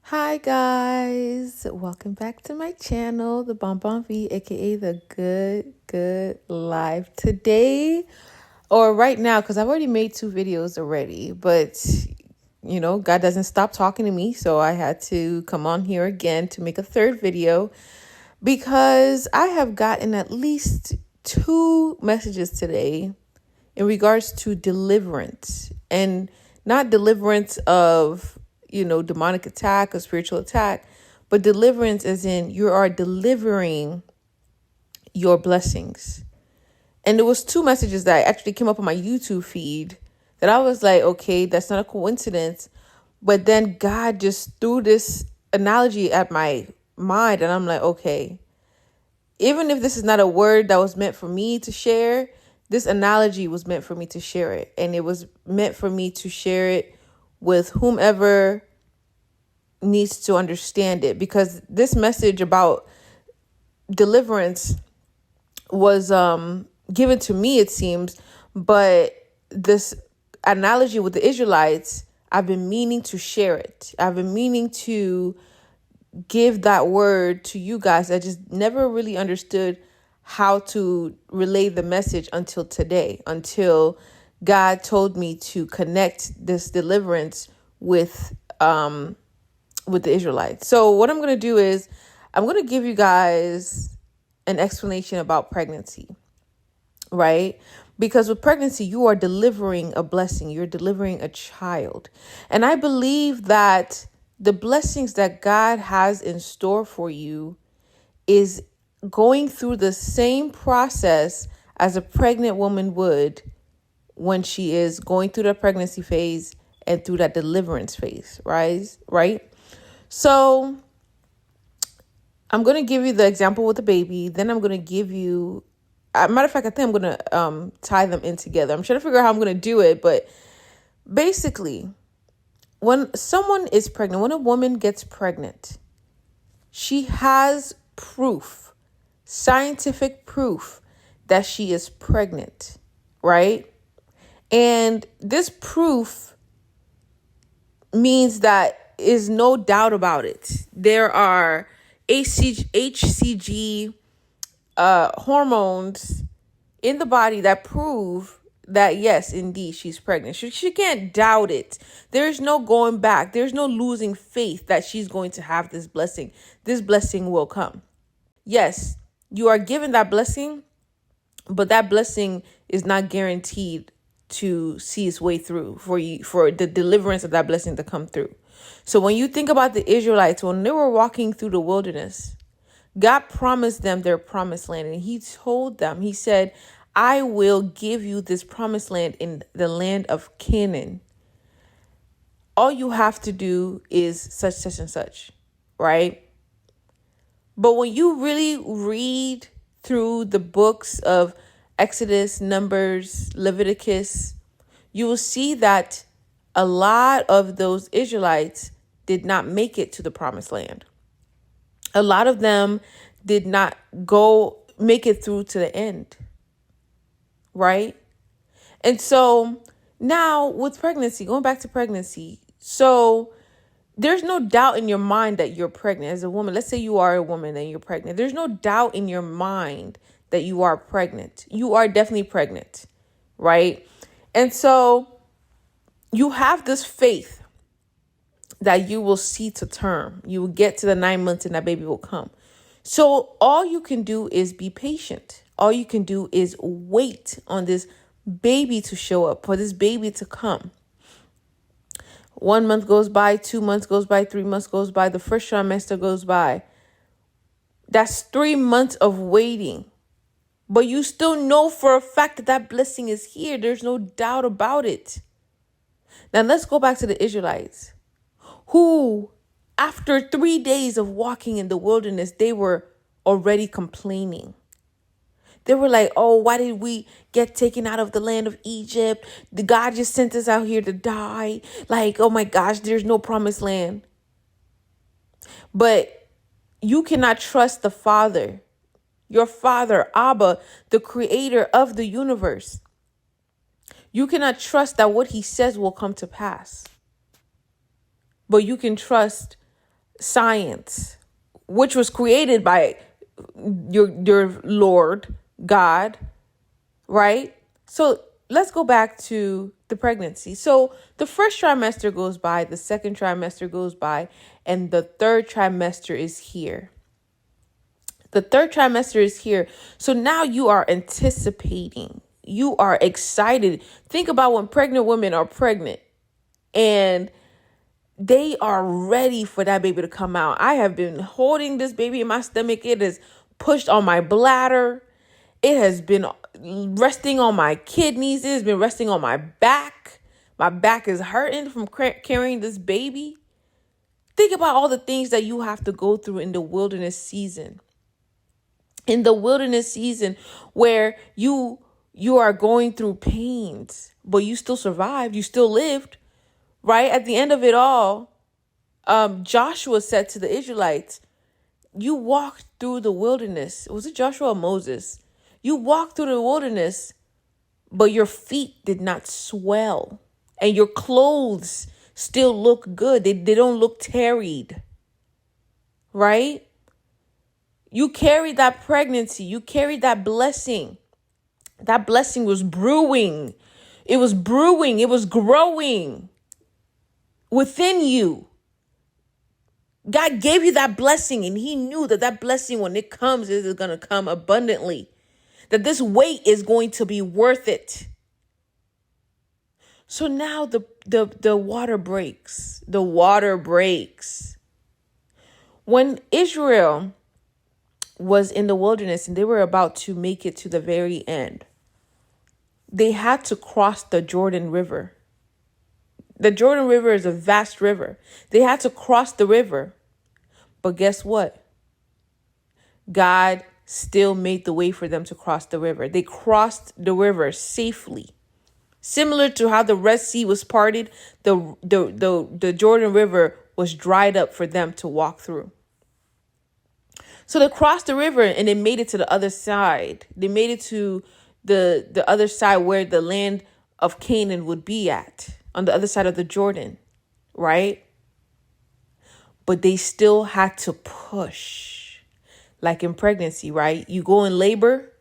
Hi guys, welcome back to my channel, the Bonbon V, aka the Good Life. Today, or right now, because I've already made 2 videos already, but God doesn't stop talking to me, so I had to come on here again to make a third video because I have gotten at least 2 messages today in regards to deliverance, and not deliverance of demonic attack or spiritual attack, but deliverance as in you are delivering your blessings. And there was 2 messages that actually came up on my YouTube feed that I was like, okay, that's not a coincidence. But then God just threw this analogy at my mind, and I'm like, okay, even if this is not a word that was meant for me to share, this analogy was meant for me to share it. And it was meant for me to share it with whomever needs to understand it, because this message about deliverance was given to me, it seems, but this analogy with the Israelites, I've been meaning to share it. I've been meaning to give that word to you guys. I just never really understood how to relay the message until today, until God told me to connect this deliverance with the Israelites. So what I'm going to do is I'm going to give you guys an explanation about pregnancy, right? Because with pregnancy, you are delivering a blessing. You're delivering a child. And I believe that the blessings that God has in store for you is going through the same process as a pregnant woman would when she is going through the pregnancy phase and through that deliverance phase, right? So I'm going to give you the example with the baby. Then I'm going to give you, matter of fact, I think I'm going to tie them in together. I'm trying to figure out how I'm going to do it. But basically, when someone is pregnant, when a woman gets pregnant, she has proof, scientific proof that she is pregnant, right? And this proof means that is no doubt about it. There are HCG hormones in the body that prove that yes, indeed, she's pregnant. She can't doubt it. There's no going back. There's no losing faith that she's going to have this blessing. This blessing will come. Yes, you are given that blessing, but that blessing is not guaranteed to see its way through for you, for the deliverance of that blessing to come through. So when you think about the Israelites, when they were walking through the wilderness, God promised them their promised land. And he told them, he said, I will give you this promised land in the land of Canaan. All you have to do is such and such, right? But when you really read through the books of Exodus, Numbers, Leviticus, you will see that a lot of those Israelites did not make it to the promised land. A lot of them did not make it through to the end, right? And so now with pregnancy, going back to pregnancy, so there's no doubt in your mind that you're pregnant as a woman. Let's say you are a woman and you're pregnant. There's no doubt in your mind that you are pregnant. You are definitely pregnant, right? And so you have this faith that you will see to term. You will get to the 9 months and that baby will come. So all you can do is be patient. All you can do is wait on this baby to show up, for this baby to come. 1 month goes by, 2 months goes by, 3 months goes by, the first trimester goes by. That's 3 months of waiting. But you still know for a fact that that blessing is here. There's no doubt about it. Now let's go back to the Israelites, who, after 3 days of walking in the wilderness, they were already complaining. They were like, oh, why did we get taken out of the land of Egypt? The God just sent us out here to die. Like, oh my gosh, there's no promised land. But you cannot trust the Father, your Father, Abba, the creator of the universe. You cannot trust that what he says will come to pass. But you can trust science, which was created by your Lord God, right? So let's go back to the pregnancy. So the first trimester goes by, the second trimester goes by, and the third trimester is here. The third trimester is here. So now you are anticipating. You are excited. Think about when pregnant women are pregnant and they are ready for that baby to come out. I have been holding this baby in my stomach. It is pushed on my bladder. It has been resting on my kidneys. It has been resting on my back. My back is hurting from carrying this baby. Think about all the things that you have to go through in the wilderness season. In the wilderness season where you are going through pains, but you still survived. You still lived, right? At the end of it all, Joshua said to the Israelites, you walked through the wilderness. Was it Joshua or Moses? You walked through the wilderness, but your feet did not swell and your clothes still look good. They don't look tarried, right? You carried that pregnancy. You carried that blessing. That blessing was brewing. It was brewing. It was growing within you. God gave you that blessing, and he knew that that blessing, when it comes, is going to come abundantly. That this wait is going to be worth it. So now the water breaks. The water breaks. When Israel was in the wilderness and they were about to make it to the very end, they had to cross the Jordan River. The Jordan River is a vast river. They had to cross the river. But guess what? God still made the way for them to cross the river. They crossed the river safely. Similar to how the Red Sea was parted, the Jordan River was dried up for them to walk through. So they crossed the river and they made it to the other side. They made it to the other side where the land of Canaan would be at, on the other side of the Jordan, right? But they still had to push. Like in pregnancy, right? You go in labor,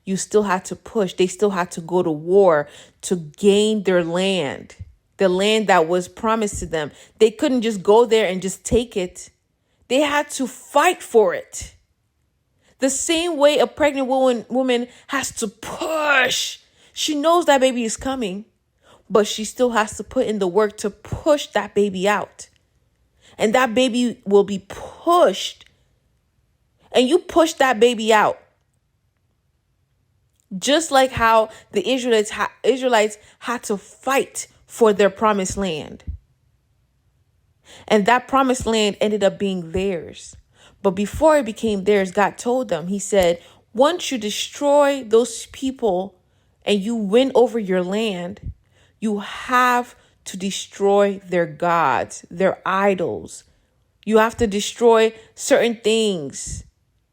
you still had to push. They still had to go to war to gain their land, the land that was promised to them. They couldn't just go there and just take it. They had to fight for it. The same way a pregnant woman has to push. She knows that baby is coming, but she still has to put in the work to push that baby out. And that baby will be pushed. And you push that baby out. Just like how the Israelites had to fight for their promised land. And that promised land ended up being theirs. But before it became theirs, God told them, he said, once you destroy those people and you win over your land, you have to destroy their gods, their idols. You have to destroy certain things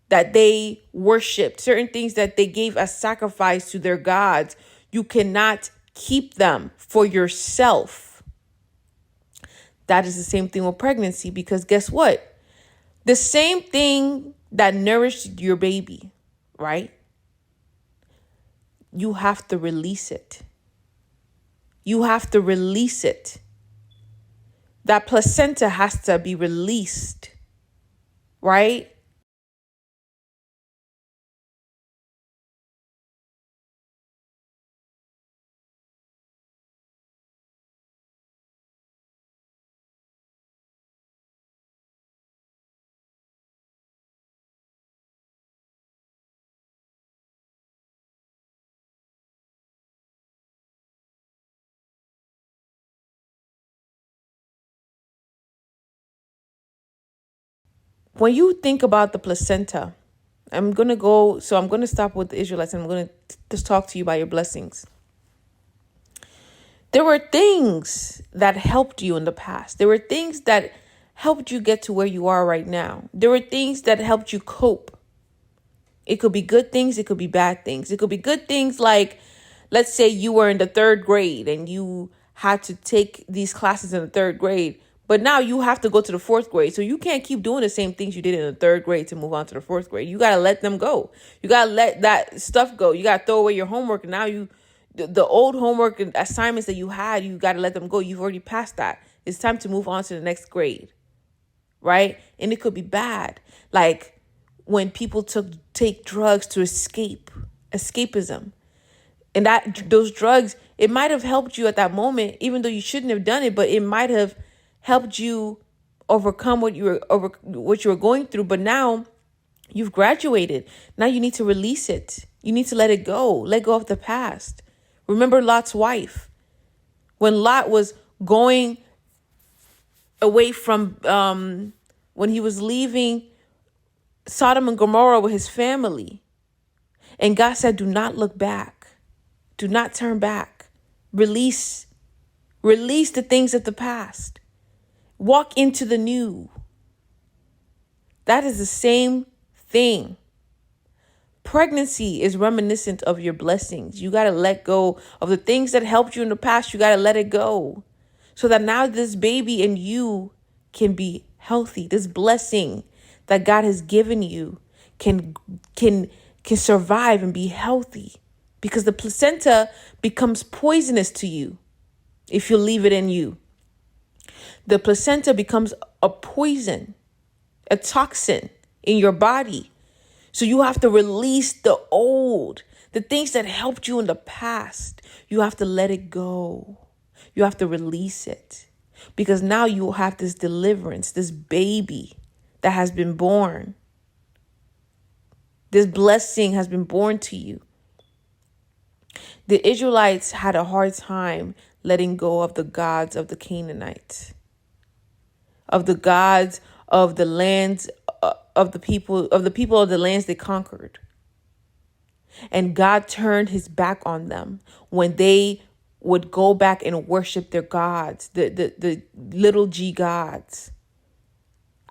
that they worshiped, certain things that they gave as sacrifice to their gods. You cannot keep them for yourself. That is the same thing with pregnancy, because guess what? The same thing that nourished your baby, right? You have to release it. You have to release it. That placenta has to be released, right? When you think about the placenta, I'm going to stop with the Israelites and I'm going to just talk to you about your blessings. There were things that helped you in the past. There were things that helped you get to where you are right now. There were things that helped you cope. It could be good things. It could be bad things. It could be good things like, let's say you were in the third grade and you had to take these classes in the third grade, But now you have to go to the fourth grade. So you can't keep doing the same things you did in the third grade to move on to the fourth grade. You got to let them go. You got to let that stuff go. You got to throw away your homework. And now the old homework and assignments that you had, you got to let them go. You've already passed that. It's time to move on to the next grade. Right? And it could be bad. Like when people take drugs to escapism. And those drugs, it might have helped you at that moment, even though you shouldn't have done it, but it might have helped you overcome what you were going through. But now you've graduated. Now you need to release it. You need to let it go. Let go of the past. Remember Lot's wife. When Lot was going away from, when he was leaving Sodom and Gomorrah with his family. And God said, do not look back. Do not turn back. Release the things of the past. Walk into the new. That is the same thing. Pregnancy is reminiscent of your blessings. You got to let go of the things that helped you in the past. You got to let it go so that now this baby and you can be healthy. This blessing that God has given you can survive and be healthy. Because the placenta becomes poisonous to you if you leave it in you. The placenta becomes a poison, a toxin in your body. So you have to release the old, the things that helped you in the past. You have to let it go. You have to release it. Because now you will have this deliverance, this baby that has been born. This blessing has been born to you. The Israelites had a hard time letting go of the gods of the Canaanites, of the gods of the lands of the people of the lands they conquered. And God turned his back on them when they would go back and worship their gods, the little g gods.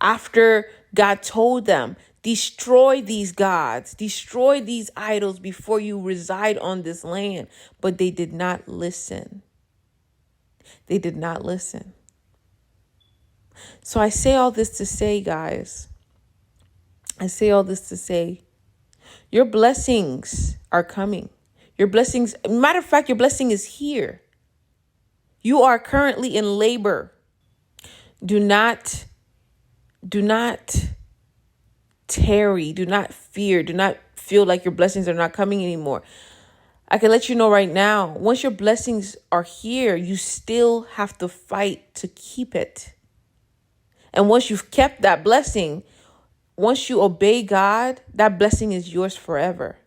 After God told them, destroy these gods, destroy these idols before you reside on this land. But they did not listen. They did not listen. So I say all this to say, guys, your blessings are coming. Your blessings, matter of fact, your blessing is here. You are currently in labor. Do not tarry. Do not fear. Do not feel like your blessings are not coming anymore. I can let you know right now, once your blessings are here, you still have to fight to keep it. And once you've kept that blessing, once you obey God, that blessing is yours forever.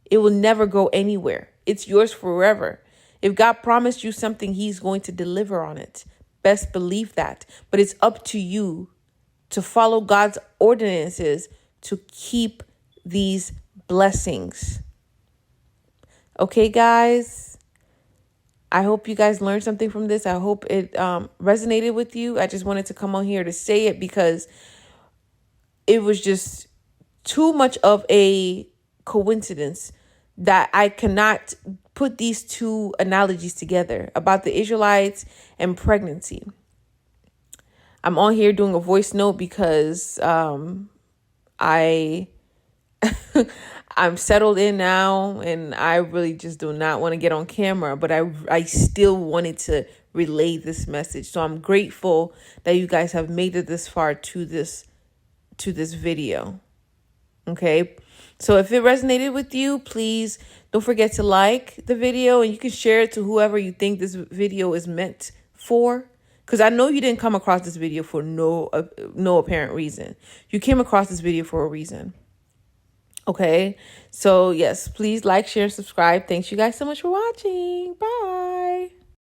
It will never go anywhere. It's yours forever. If God promised you something, he's going to deliver on it. Best believe that. But it's up to you to follow God's ordinances to keep these blessings. Okay, guys, I hope you guys learned something from this. I hope it resonated with you. I just wanted to come on here to say it because it was just too much of a coincidence that I cannot put these two analogies together about the Israelites and pregnancy. I'm on here doing a voice note because I'm settled in now and I really just do not want to get on camera, but I still wanted to relay this message. So I'm grateful that you guys have made it this far to this video. Okay. So if it resonated with you, please don't forget to like the video and you can share it to whoever you think this video is meant for. Because I know you didn't come across this video for no apparent reason. You came across this video for a reason. Okay, so yes, please like, share, subscribe. Thanks you guys so much for watching. Bye.